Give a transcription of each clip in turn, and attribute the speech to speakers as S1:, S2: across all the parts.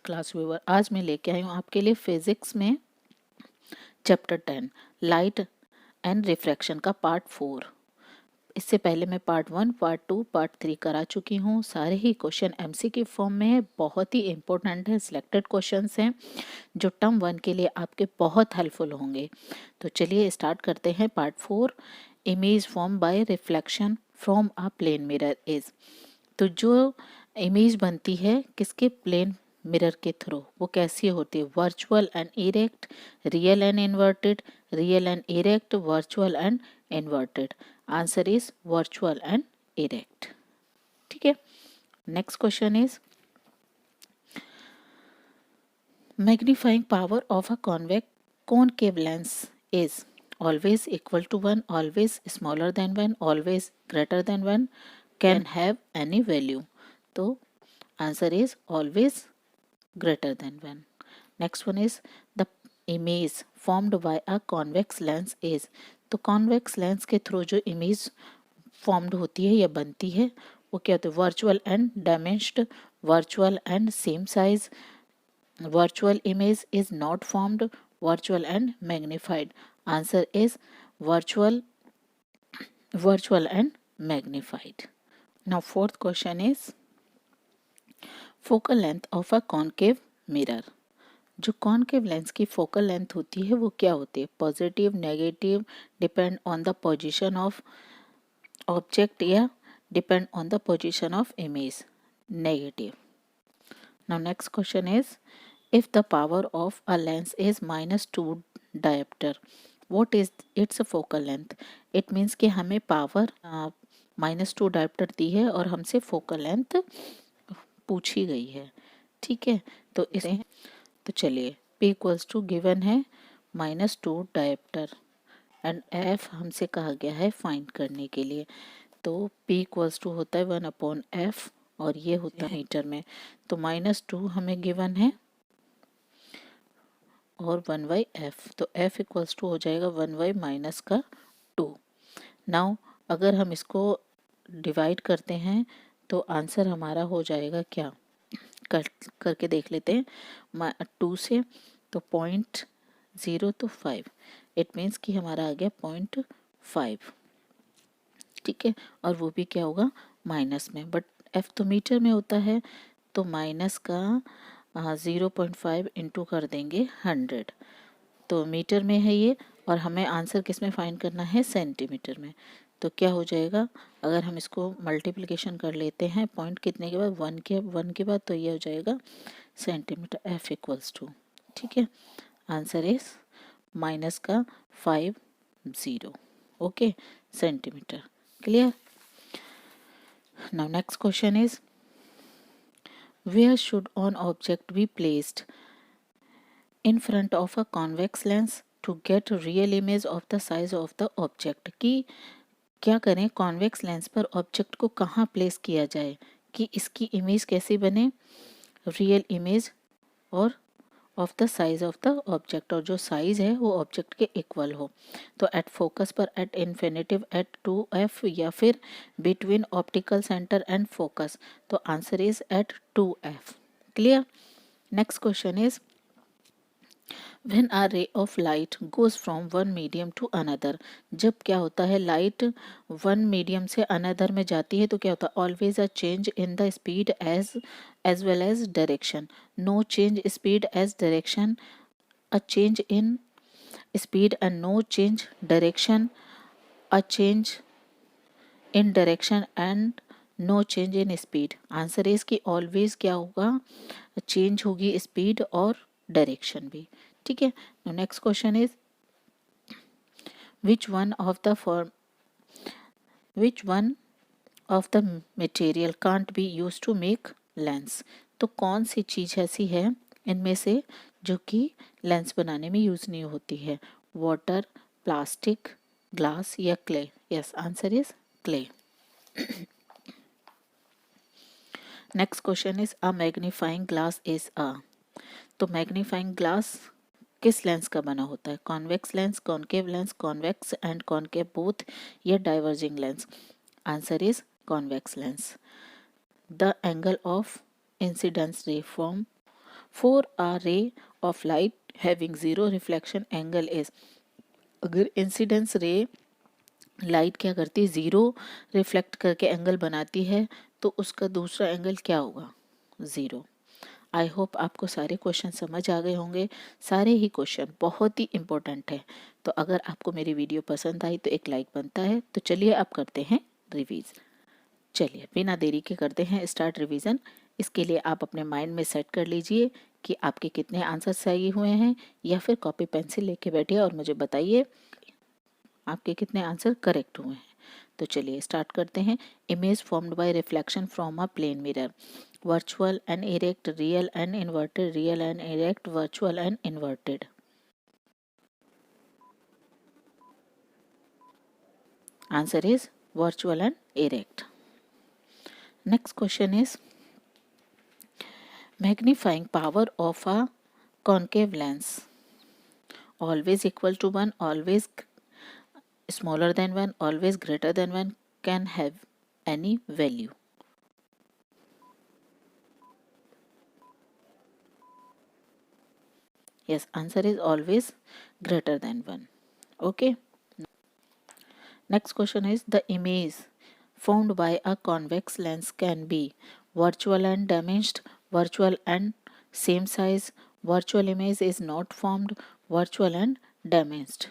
S1: Class viewer, आज मैं लेके आई हूँ आपके लिए फिजिक्स में चैप्टर 10 लाइट एंड रिफ्रैक्शन का पार्ट 4। इससे पहले मैं पार्ट 1, पार्ट 2, पार्ट 3 करा चुकी हूँ। सारे ही क्वेश्चन एमसीक्यू फॉर्म में है, बहुत ही इंपॉर्टेंट है, सिलेक्टेड क्वेश्चंस हैं जो टर्म 1 के लिए आपके बहुत हेल्पफुल होंगे। तो चलिए स्टार्ट करते हैं। Part 4, image form by reflection from a plane mirror is. तो जो इमेज बनती है किसके प्लेन मिरर के थ्रू, वो कैसी होती है? Virtual and erect, real and inverted, real and erect, virtual and inverted. Answer is virtual and erect. ठीक है। Next question is magnifying power of a concave lens is always equal to 1, always smaller than 1, always greater than 1, can have any value. तो answer is always greater than 1. Next one is the image formed by a convex lens is. तो convex lens के through जो image formed होती है या बनती है वो क्या होती है? Virtual and damaged, virtual and same size, virtual image is not formed, virtual and magnified. Answer is virtual and magnified. Now fourth question is focal length of a concave mirror. जो कॉनकेव लेंस की focal length होती है वो क्या होती है? Positive, negative, depend on the position of object या depend on the position of image? Negative. Now next question is if the power of a lens is -2 diopter, what is its focal length? It means कि हमें power -2 dioptre दी है और हमसे focal length पूछी गई है। ठीक है, तो इसे तो चलिए P इक्वल्स टू गिवन है -2 डायोप्टर एंड F हमसे कहा गया है फाइंड करने के लिए। तो P इक्वल्स टू होता है 1/F और ये होता है मीटर में। तो -2 हमें गिवन है और 1/F, तो F इक्वल्स टू हो जाएगा 1/-2। नाउ अगर हम इसको डिवाइड करते हैं तो आंसर हमारा हो जाएगा क्या? करके देख लेते हैं 2 से। तो 0.0 तो 5, इट मीन्स कि हमारा आ गया 0.5। ठीक है, और वो भी क्या होगा? माइनस में, बट F तो मीटर में होता है तो माइनस का 0.5 इंटू कर देंगे 100, तो मीटर में है ये और हमें आंसर किस में फाइंड करना है? सेंटीमीटर में। तो क्या हो जाएगा अगर हम इसको मल्टीप्लिकेशन कर लेते हैं पॉइंट कितने के बाद? 1 के बाद, तो ये हो जाएगा सेंटीमीटर। F इक्वल्स टू, ठीक है, आंसर इज माइनस का 50, okay, centimetre. Clear? Now next question is where should an object be placed in front of a convex lens to get real image of the size of the object? कि क्या करें, convex lens पर object को कहाँ place किया जाए कि इसकी इमेज कैसी बने? रियल इमेज और of the size of the object, और जो साइज है वो ऑब्जेक्ट के इक्वल हो। तो एट फोकस पर, एट इन्फिनेटिव, एट 2F या फिर between optical centre and focus. तो answer is at 2F। Clear? Next question is when a ray of light goes from one medium to another, जब क्या होता है लाइट वन मीडियम से another में जाती है तो क्या होता है? Always a change in the speed as well as direction, no change speed as direction, a change in speed and no change direction, a change in direction and no change in speed. Answer is कि always क्या होगा? Change होगी speed और direction भी। ठीक है, next question is which one of the material can't be used to make lens? तो कौन सी चीज ऐसी है इनमें से जो कि लेंस बनाने में यूज नहीं होती है? वाटर, प्लास्टिक, ग्लास या क्ले? Yes, answer is clay. Next question is a magnifying glass is a. तो मैग्नीफाइंग ग्लास किस लेंस का बना होता है? Convex lens, concave lens, convex and concave both, या diverging lens? Answer is convex lens. The angle of incidence ray For a ray of light having zero reflection angle is, अगर incidence रे light क्या करती है, zero reflect करके angle बनाती है, तो उसका दूसरा एंगल क्या होगा, ज़ीरो। आई होप आपको सारे क्वेश्चन समझ आ गए होंगे। सारे ही क्वेश्चन बहुत ही इम्पोर्टेंट है। तो अगर आपको मेरी वीडियो पसंद आई तो एक लाइक बनता है। तो चलिए अब करते हैं रिवीज। चलिए बिना देरी के करते हैं स्टार्ट रिवीजन। इसके लिए आप अपने माइंड में सेट कर लीजिए कि आपके कितने आंसर सही हुए हैं, या फिर कॉपी पेंसिल लेके बैठिए और मुझे बताइए आपके कितने आंसर करेक्ट हुए हैं। तो चलिए स्टार्ट करते हैं। Image formed by reflection from a plane mirror, virtual and erect, real and inverted, real and erect, virtual and inverted. Answer is virtual and erect. Next question is magnifying power of a concave lens, always equal to 1, always smaller than 1, always greater than 1, can have any value. Yes, answer is always greater than 1. Okay. Next question is the image formed by a convex lens can be virtual and damaged, virtual and same size, virtual image is not formed, virtual and damaged.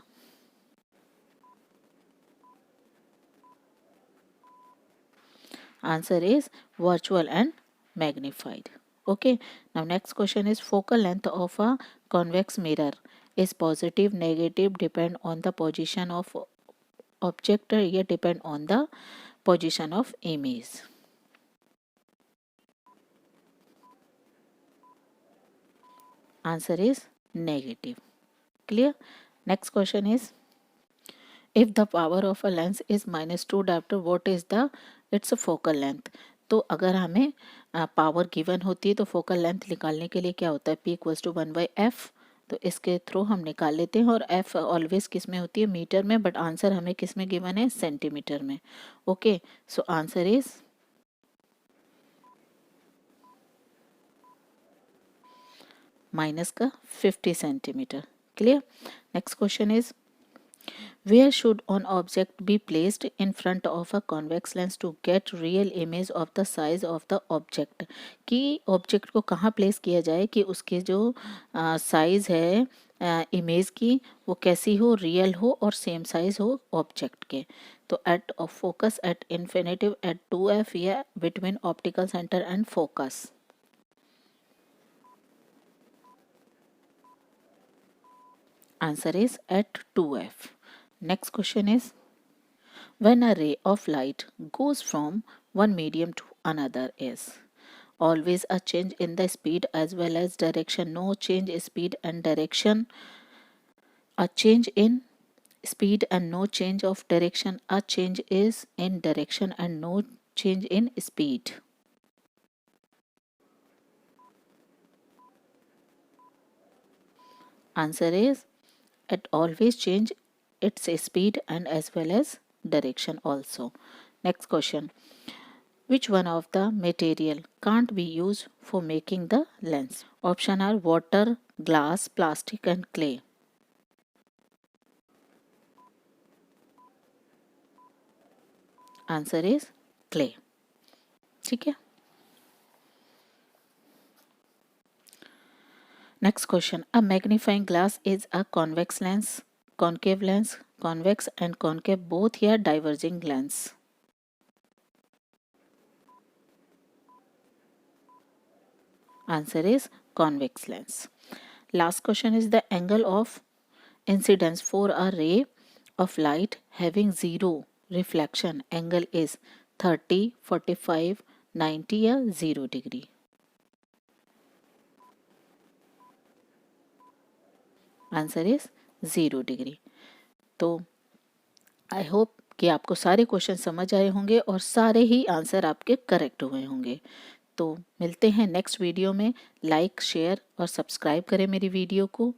S1: Answer is virtual and magnified. Okay, now next question is focal length of a convex mirror is positive, negative, depend on the position of object, here depend on the position of image. Answer is negative. Clear? Next question is if the power of a lens is -2 diopter, what is the its focal length? तो अगर हमें power given होती है तो focal length निकालने के लिए क्या होता है, P इक्वल्स टू 1/f। तो इसके थ्रू हम निकाल लेते हैं, और f ऑलवेज किस में होती है, मीटर में, बट आंसर हमें किस में गिवन है, सेंटीमीटर में। Okay, so answer is minus का 50 centimetre. Clear? Next question is where should an object be placed in front of a convex lens to get real image of the size of the object? कि object को कहाँ place किया जाए कि उसके जो size है इमेज की वो कैसी हो, रियल हो और सेम साइज हो ऑब्जेक्ट के। तो at focus at infinitive at 2f या between optical centre and focus. Answer is at 2f. Next question is when a ray of light goes from one medium to another is always a change in the speed as well as direction, no change in speed and direction, a change in speed and no change of direction, a change is in direction and no change in speed. Answer is it always change its speed and as well as direction also. Next question, which one of the material can't be used for making the lens? Option are water, glass, plastic and clay. Answer is clay. ठीक है। Next question, a magnifying glass is a convex lens, concave lens, convex and concave both here diverging lens. Answer is convex lens. Last question is the angle of incidence for a ray of light having zero reflection angle is 30, 45, 90 या 0 degree. Answer is 0 degree. तो I hope कि आपको सारे question समझ आए होंगे और सारे ही आंसर आपके करेक्ट हुए होंगे। तो मिलते हैं नेक्स्ट वीडियो में। लाइक, शेयर और सब्सक्राइब करें मेरी वीडियो को।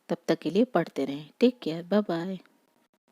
S1: तब तक के लिए पढ़ते रहें। Take care, bye bye.